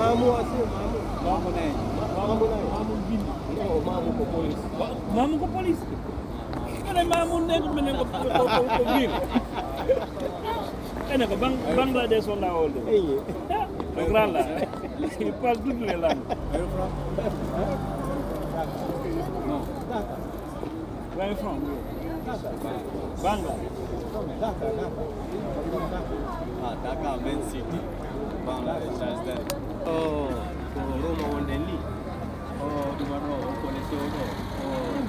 Mamu asli, mamu. Mamu naik. Mamu naik. Mamu bin. Oh, mamu ke polis. Mamu ke polis. Kalau mamu naik menengok ke bin. Enak Bangladesh on la oldu. Iya. Grand là. Il parle toutes les langues. Where you from? No. Where you from? Dhaka. Bangla. Dhaka. Dhaka, main city. Bangladesh, that's that. Oh, Roma Wondeli. Oh, di mana? Koleksi itu. Oh,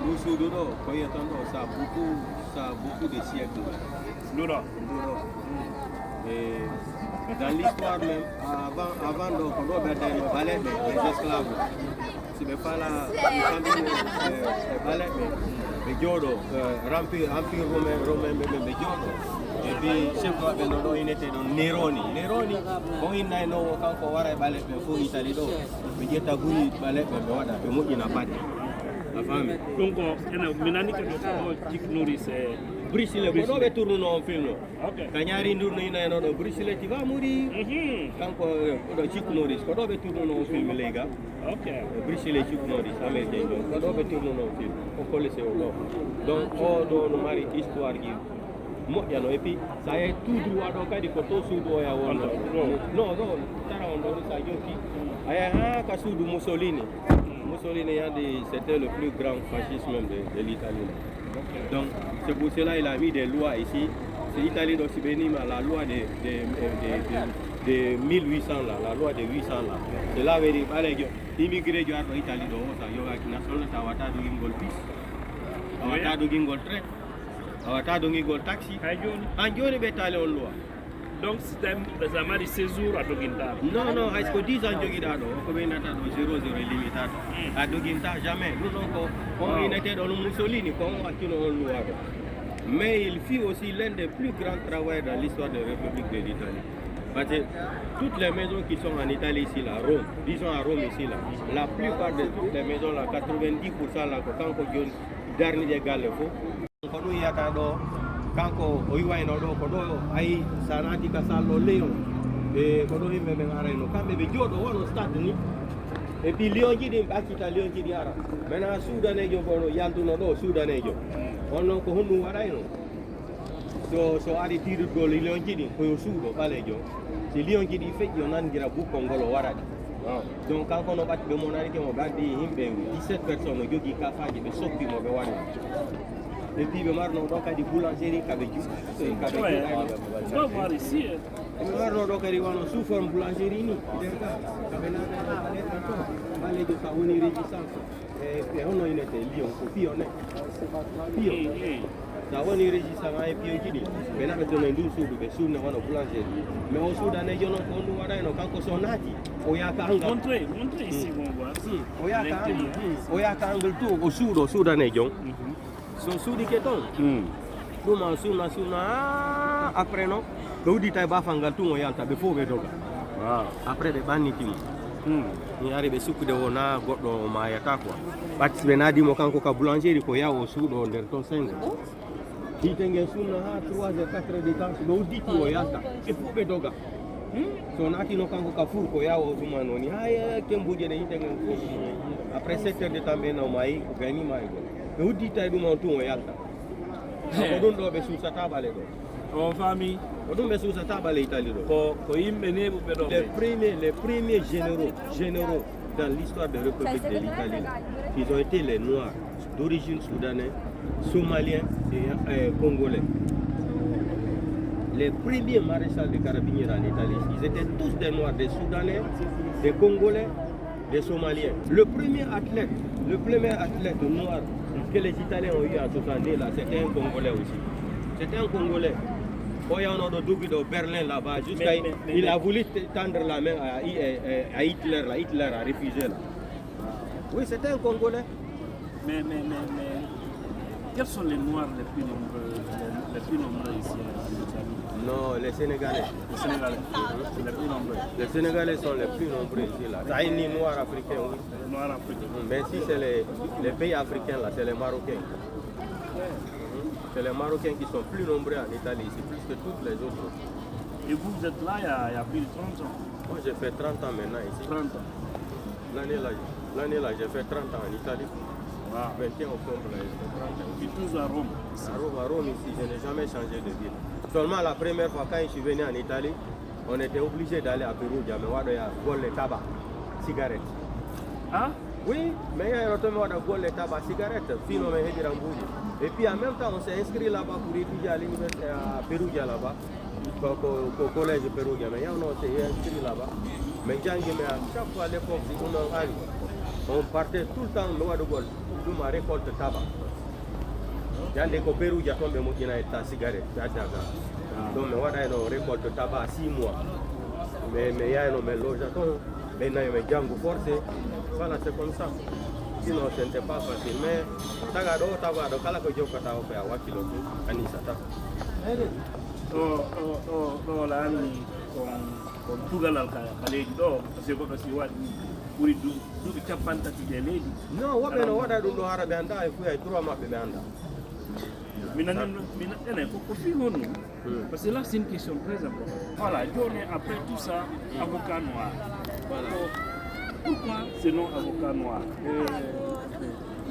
musuh dulu. Kau yang tahu ça beaucoup de siècles. Lura. Et dans l'histoire même, avant donc, on doit mettre les balais, les esclaves. Si mais pas la balais, mais Giodo, empire romain, mais Giodo. Et puis, chef de l'ordre, il était dans Neroni. Neroni, quand il n'a pas quand on va balais, il faut Italie. Mais il y a tabou balais, mais voilà, mais moi il n'a pas. La famille. Donc, maintenant que tu nourris, Brisile, quand on va tourner dans un film, ok. quand il y a une tournée dans un Brisile, tu vas mourir. Quand on va tourner dans un film, les gars. Ok. Brisile, tu vas mourir, américain. Quand on va tourner dans un film, on peut laisser au long. Donc, on doit nous marier histoire qui. Moi, il y a et puis ça est tout droit donc il faut tout sous droit à Wanda. Non, ça on donne ça yoki. Aya ka sous Mussolini. Mussolini c'était le plus grand fascisme même de l'Italie. Donc c'est pour cela il a mis des lois ici. C'est l'Italie donc c'est béni la loi de 1800 là, la loi de 800 là. C'est là veut dire allez immigré du Italie donc ça yo ak national ta wata do ngol bis. Wata do ngol train. Awata dongi gol taxi. Anjoni betale on loi. Donc c'est un mari séjour à Doginta. Non, est-ce que 10 ans jogi dado ko be nata do 00 limitado. À Doginta jamais. Nous donc on était dans le Mussolini comme akino on loi. Mais il fit aussi l'un des plus grands travailleurs dans l'histoire de la République de l'Italie. Parce que toutes les maisons qui sont en Italie ici là, Rome, disons à Rome ici là, la plupart de toutes les maisons là, 90% là, quand on dernier des gars le faut. Kono yata do kanko o yiwayno do ko do ay sanati ka sallo leon e ko do himbe be arayno kambe be jodo wono stade ni e puis lion jidi akita lion jidi ara mena sudanejo bono yantuno do sudanejo onno ko honnu warayno so ari tiru do lion jidi ko yo sudo balejo si lion jidi fejjo nangira bukko ngolo warade donc kanko no batti be monari ke mo gaddi himbe 17 personnes jogi ka faaji be soppi mo be wari. Et puis, il y a des boulangeries qui on va voir ici. Il y a des sous forme boulangerie. Montrez ici, on voit. Son sudi keton. Suna après non. Do di tay ba fangal tu yalta be fo be doga. Après be baniti mo. Ni ari be suku de wona goddo ma yata quoi. Bat be nadi mo kanko ka boulangerie ko yawo sudo nder ton 5. Ditenge suna ha 3 4 de temps do di ti o yalta e fo be doga. So nati no kanko ka fur ko yawo duma noni haya kembuje de hitenge après 7 heures de temps be no mai ko gani mai go. Mais où dit-il que mon tour est alta? On doit be sous sa table do. En famille. On doit be sous sa table Italie do. Les premiers généraux dans l'histoire de la République de l'Italie, ils ont été les Noirs d'origine soudanaise, somaliens et congolais. Les premiers maréchals de carabiniers en Italie, ils étaient tous des Noirs, des Soudanais, des Congolais, des Somaliens. Le premier athlète noir que les Italiens ont eu à 60 là, c'était un Congolais aussi. C'était un Congolais. Quand il y a un de Berlin là-bas, il a voulu tendre la main à Hitler, là. Hitler a refusé là. Oui, c'était un Congolais. Mais quels sont les Noirs les plus nombreux ici en Italie? Non, les Sénégalais. Les Sénégalais, c'est les plus nombreux. Les Sénégalais sont les plus nombreux ici là. Ça y est, ni noirs africains, oui. Les Noirs africains. Mais si c'est les pays africains là, c'est les Marocains. C'est les Marocains qui sont plus nombreux en Italie ici, plus que toutes les autres. Et vous êtes là il y a plus de 30 ans? Moi, j'ai fait 30 ans maintenant ici. 30 ans. L'année là, j'ai fait 30 ans en Italie. Wow. 21 octobre, là, j'ai fait 30 ans. Puis tous à Rome. À Rome, ici, je n'ai jamais changé de ville. Seulement la première fois, quand je suis venu en Italie, on était obligé d'aller à Perugia, mais on a volé le tabac, cigarettes. Ah? Oui, mais il y a un volé le tabac, cigarettes, fino mais et puis en même temps, on s'est inscrit là-bas pour étudier à l'université à Perugia là-bas, au collège de Perugia, mais on s'est inscrit là-bas. Mais à chaque fois à l'époque, on partait tout le temps au Noir de Gaulle pour ma récolte de tabac. Il y a des Perugia qui ont été à cigarette, donc on a une récolte de tabac 6 mois. Mais il y a un mélange, mais il y a un django forcé. Voilà, c'est comme ça. Sinon, ce n'était pas facile. Mais, tagado, kala ko joka ta ope a wakilo tu, anisa ta. La ni con tugal al kale do, parce que kasi wadi puri du chapanta ti de lady. No, wabe no wada do harabe anda e fu ay trois mabbe be anda. Mina ko fi hono. Parce que là c'est une question très importante. Voilà, journée après tout ça, avocat noir. Voilà. Pourquoi ce nom avocat noir?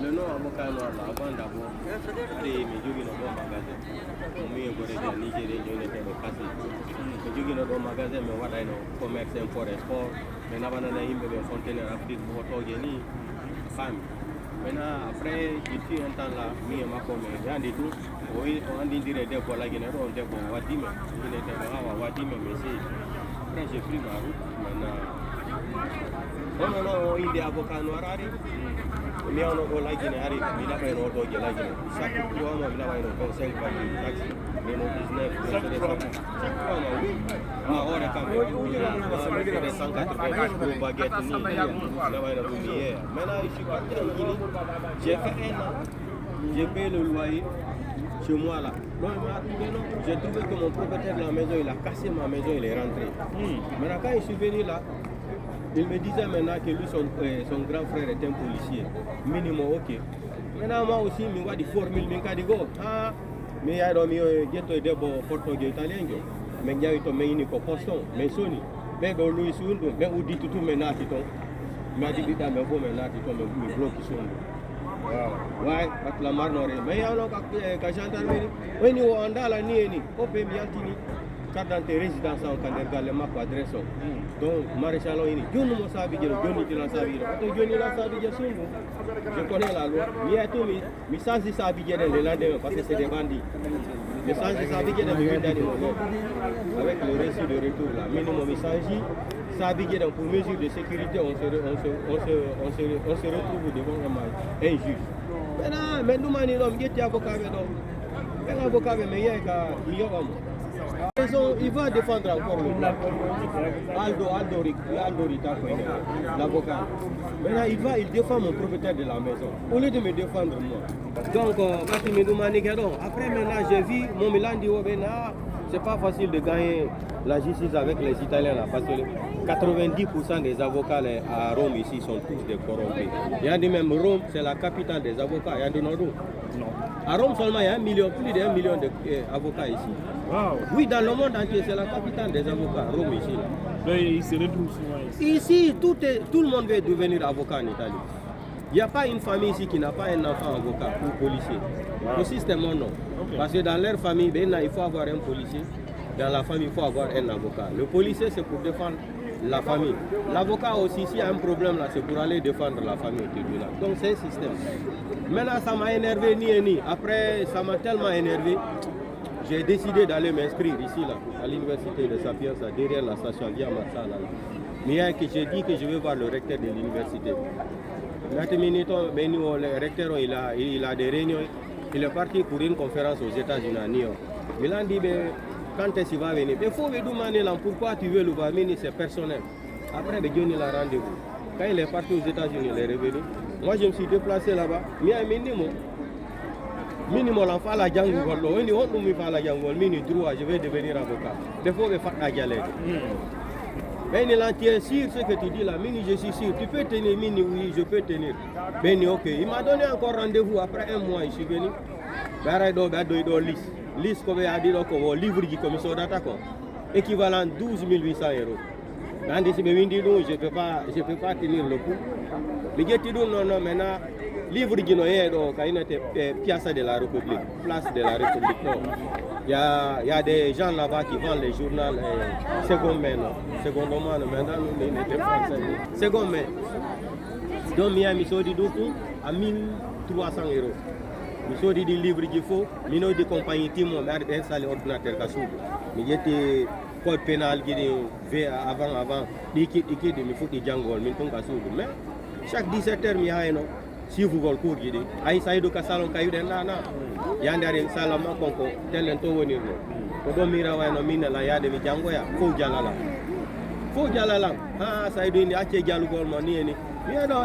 Le nom avocat noir là, avant d'abord, c'est mes jogi no bon magasin. Moi je voulais dire Nigeria, je n'étais pas passé. Mes jogi no bon magasin, mais wada no commerce import export. Mais n'avana na himbe be conteneur Afrique pour toge ni femme. Maintenant après, je suis un temps là, mi ma comme rien du tout. Oui, on dit dire des pour la guinée, on dit bon wadime, il était là wadime mais c'est après j'ai pris ma route maintenant. Non, il est avocat noir. Mais on a la Guinée, il a fait un autre de la Guinée. Chaque 3 mois, il a fait 25 par taxi. Mais non, 19, chaque 3 mois. Oui. On a fait des 180 pour baguette. Maintenant, je suis parti en Guinée. J'ai fait 1 an. J'ai payé le loyer chez moi là. J'ai trouvé que mon propriétaire de la maison, il a cassé ma maison, il est rentré. Maintenant, quand je suis venu là, il me disait maintenant que lui, son grand frère est un policier. Minimum, ok. Maintenant, moi aussi, je vois des formules, je dis, mais il y a des portugais italiens. Mais il y a des poston, mais Sony. Mais il y a mais on dit tout maintenant, mais il dit, mais vous maintenant, il bloque sur nous. Ouais, la marnore. Mais il y a un gendarmerie. Oui, nous, on a la nieni, on peut bien tenir. Carte d'identité résidence en Canada, le map adresse. Donc, maréchal, il y a un sabi, je connais la loi. Il y a tout, mais sans y sabi, les lendemains, parce que c'est des bandits. Mais sans y sabi, il y a des avec le reçu de retour là. Minimum, il s'agit, sabi, pour mesure de sécurité, on se retrouve devant un juge. Mais nous, il y a un avocat, un avocat, mais il y a un il va défendre encore le blanc. Aldo Rita, l'avocat. Maintenant, il défend mon propriétaire de la maison, au lieu de me défendre moi. Donc, après maintenant, j'ai vu mon Milan dit, c'est pas facile de gagner la justice avec les Italiens là, parce que 90% des avocats à Rome ici sont tous des corrompus. Il y a dit même Rome, c'est la capitale des avocats. Il y a dit non. À Rome seulement, il y a plus d'1 million d'avocats ici. Wow. Oui, dans le monde entier, c'est la capitale des avocats, Rome ici. Là. Ils se retrouvent souvent ici. Ici, tout le monde veut devenir avocat en Italie. Il n'y a pas une famille ici qui n'a pas un enfant avocat ou policier. Wow. Le système, non. Okay. Parce que dans leur famille, il faut avoir un policier. Dans la famille, il faut avoir un avocat. Le policier, c'est pour défendre la famille. L'avocat aussi, s'il y a un problème là, c'est pour aller défendre la famille au tribunal. Donc c'est un système. Maintenant, ça m'a énervé ni. Après, ça m'a tellement énervé, j'ai décidé d'aller m'inscrire ici là, à l'université de Sapienza, derrière la station Via Marsala. Mais j'ai dit que je vais voir le recteur de l'université. Le recteur, il a des réunions. Il est parti pour une conférence aux États-Unis à New York. Il a dit, quand est-ce qu'il va venir? Il faut me demander là, pourquoi tu veux le voir venir, c'est personnel. Après, il a rendez-vous. Quand il est parti aux États-Unis, il est revenu. Moi, je me suis déplacé là-bas. Mais il y a un minimum, l'enfant la jangu, je vais devenir avocat. Il faut me faire la galère. Mais il est sûr ce que tu dis là, Mini, je suis sûr. Tu peux tenir, Mini, oui, je peux tenir. Mini, ok. Il m'a donné encore rendez-vous après 1 mois, je suis venu. Liste comme il a dit, livre du commission d'attaque, équivalent 12 800 €. Quand si je peux pas tenir le coup. Mais non, maintenant, livre de Noël, donc, il y a Piazza de la République, place de la République. Non. Il y a des gens là-bas qui vendent les journaux seconde main. Seconde main, maintenant, nous n'étions pas français. Seconde main. Donc, il y a mis à 1300 €. Je suis dit livre qu'il faut, je suis dit compagnie qui m'a installé l'ordinateur. Je suis code pénal qui est avant, liquide, il faut que Django, mais chaque 17 heures, il y a un si vous voulez cours, il y a un salon qui est là, il y a un salon qui est là, il y a un Django, faut Jalala. Ah, ça est donné à Django,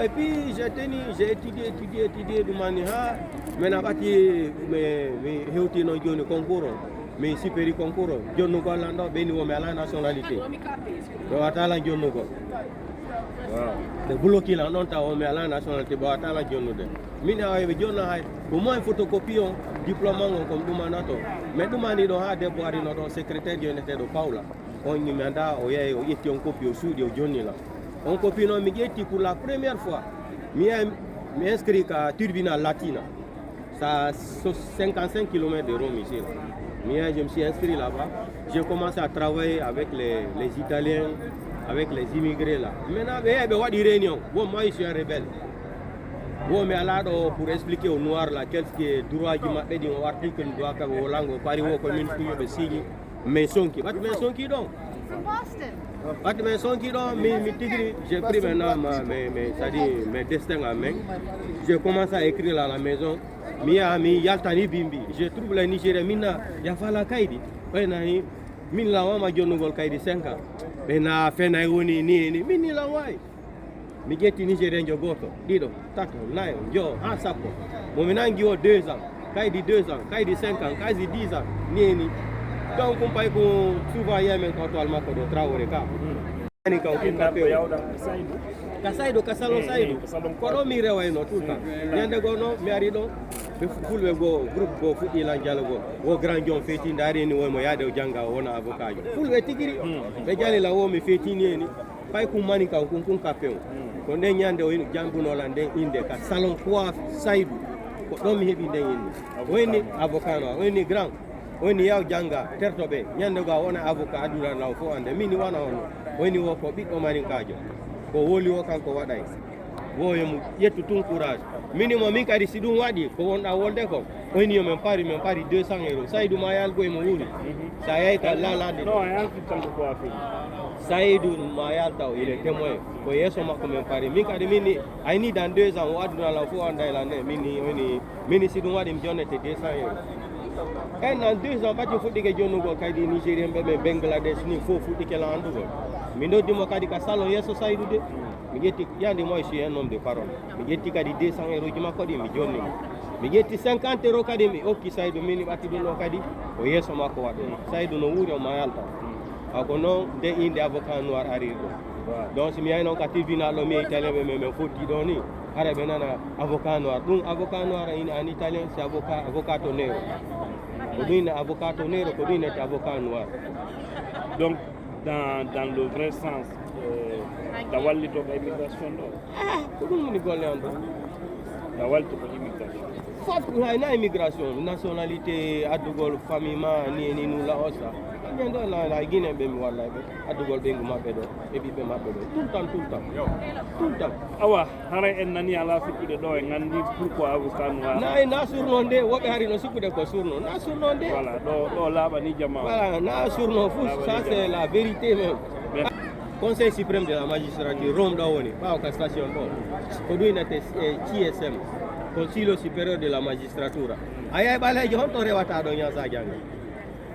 et puis j'ai étudié de manière, mais n'a pas été mais concours. Mais si péri concours, John Nugo Lando, Beni Omela nationalité. Boatala John Nugo. Le boulot qu'il a non ta Omela nationalité, Boatala John Nugo. Mina avec John High, au moins photocopie, diplôme comme Dumanato. Mais Dumani doit avoir des bois dans notre secrétaire de Paula. On y manda, on y a un copie au sud de Johnny là. On copie non Migueti pour la première fois. Mais inscrit à Turbina Latina. Ça 55 km de Rome ici. Je me suis inscrit là-bas. J'ai commencé à travailler avec les Italiens, avec les immigrés là. Maintenant, il y a des réunions. Bon, moi, je suis un rebelle. Bon, mais là, pour expliquer aux Noirs là, quel est le droit qui m'a fait dire article de droit comme au langue, au Paris, au commune, qui signe, mais son qui. Mais son qui donc? Mais son qui donc? J'ai pris maintenant mes destins en main. J'ai commencé à écrire à la maison. Yaltani Bimbi. Je trouve les Nigériens, il y a la Kaidi. Min la wama jonugol Kaidi 5 ans. Mais na fena ni mini la wai. Mi geti Nigérien jogoto. Dido, tato, nayo, jo, sapo. Mominangi o 2 ans. Kaidi 2 ans, Kaidi 5 ans, Kaidi 10 ans. Ni. Donc on paye pour souvent yemen quand on mako do Traoré ka. Ni ka Kasaido kasalo saido. Kono mi rewa no tout temps. Nyande gono mi ari do be fulbe go groupe go fuɗi lan jalogo wo grand jon feti ndari ni wo mo yaade janga wona avocat jo fulbe tigiri be jali la wo mi feti ni pay kum mani ka kun kapeo ko nden nyande o jambuno lan den inde ka salon quoi saidu ko do mi hebi den inde woni avocat no woni grand woni yaw janga tertobe nyande go wona avocat adula law fo ande mini wana on woni wo ko biddo mani kajo ko woli wo kanko waday wo yemu yettu tun courage minimum min kadi si ɗum waɗi ko wonɗa wolde ko woni yo min pari 200 €. Saydou ma yalgo emo wuuri sa yeyi ka lalade Saydou ma yalta o il est témoin ko yesso makko min pari min kadi min ayni dans 2 ans o aduna law fof anda ela nde mini si ɗum waɗi mi jonnete 200 €. En dans 2 ans ɓatti fuɗɗike jonnugol kadi nigérien ɓe Bangladesh ni fof fuɗɗike la andugol mi noddimo kadi ka salon yesso Saydou de mi yetti yande moi je suis un homme de parole mi yetti kadi 200 € ji makko ɗi mi jonni mi yetti 50 € kadi mi okki Saydou min ɓatti ɗum ɗo kadi o yesso makko waɗo Saydou no wuuri o ma yalta ako noon nde inde avocat noir ari ɗo donc si mi yahi noon ka tribunal ɗo mi italien ɓe men fotti ɗo ni hara ɓe nana avocat noir en italien c'est avocato nero ko ɗum ne avocato nero ko ɗum nete avocat noir. Donc dans le vrai sens da wallito ko immigration ɗo ko ɗum woni golle on ɗo da wallito ko immigration fof hayna immigration nationalité addugol famille ma ni nula osa ñen ɗo la guiné ɓe mi walla ɓe addugol ɓeygu maɓɓe ɗo e ɓiɓɓe maɓɓe ɗo tout le temps awa hara en nani ala fuɗɗude ɗo e gandi pourquoi avocat noir na surno nde woɓɓe hari no sikkude ko surno na surno nde voilà ɗo laaɓani jama voilà na surno fou ça c'est la vérité même. Conseil suprême de la magistrature Rome ɗo woni ɓawo ka station ɗo ko ɗum inete CSM Consiglio supérieur de la magistrature a yahi ɓalejo honto rewata ɗo ñasa janga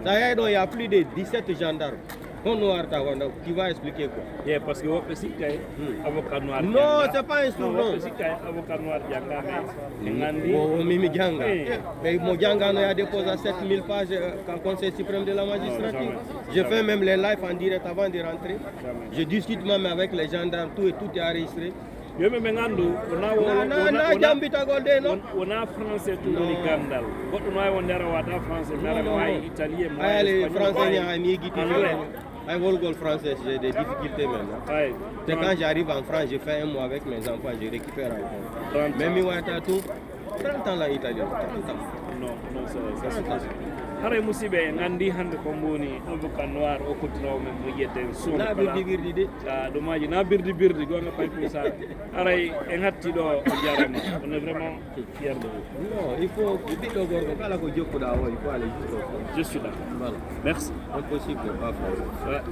sa yahi ɗo y a plus de 17 gendarmes honno warta wonda qui va expliquer quoi parce que woɓɓe sikkay avocat noir non c'est pas un surnom sikkay avocat noir jangame e gandi mimi janga ɓe mo jangano ya déposé 7000 pages au conseil suprême de la magistrature je fais même les lives en direct avant de rentrer je discute même avec les gendarmes tout est enregistré yoɓe ɓe gandu na jambitagol de noon wona français to woni gandal goɗɗo no wawi wonde ara wata français mais ara wawi italien ayale français ñaa mi yigiti Avec le français, j'ai des difficultés maintenant. Ouais. C'est quand j'arrive en France, je fais un mois avec mes enfants, je récupère encore. 30 Même si on a tout, 30 ans là, Italie. 30 ans. non c'est hare musidɓe nganndi hannde ko mboni avocat noir o kottinowo men mo yiyeten suuna Na birdi de. ɗumaji na birdi gonga pay pour ça aray en hatti ɗo o jarama on est vraiment fier de vous. Non, il faut ɓiɗɗo gorko kala ko jokkuɗa o il faut aller jusqu'au fond. Je suis là. Voilà. Merci. Impossible de pas faire. Ouais.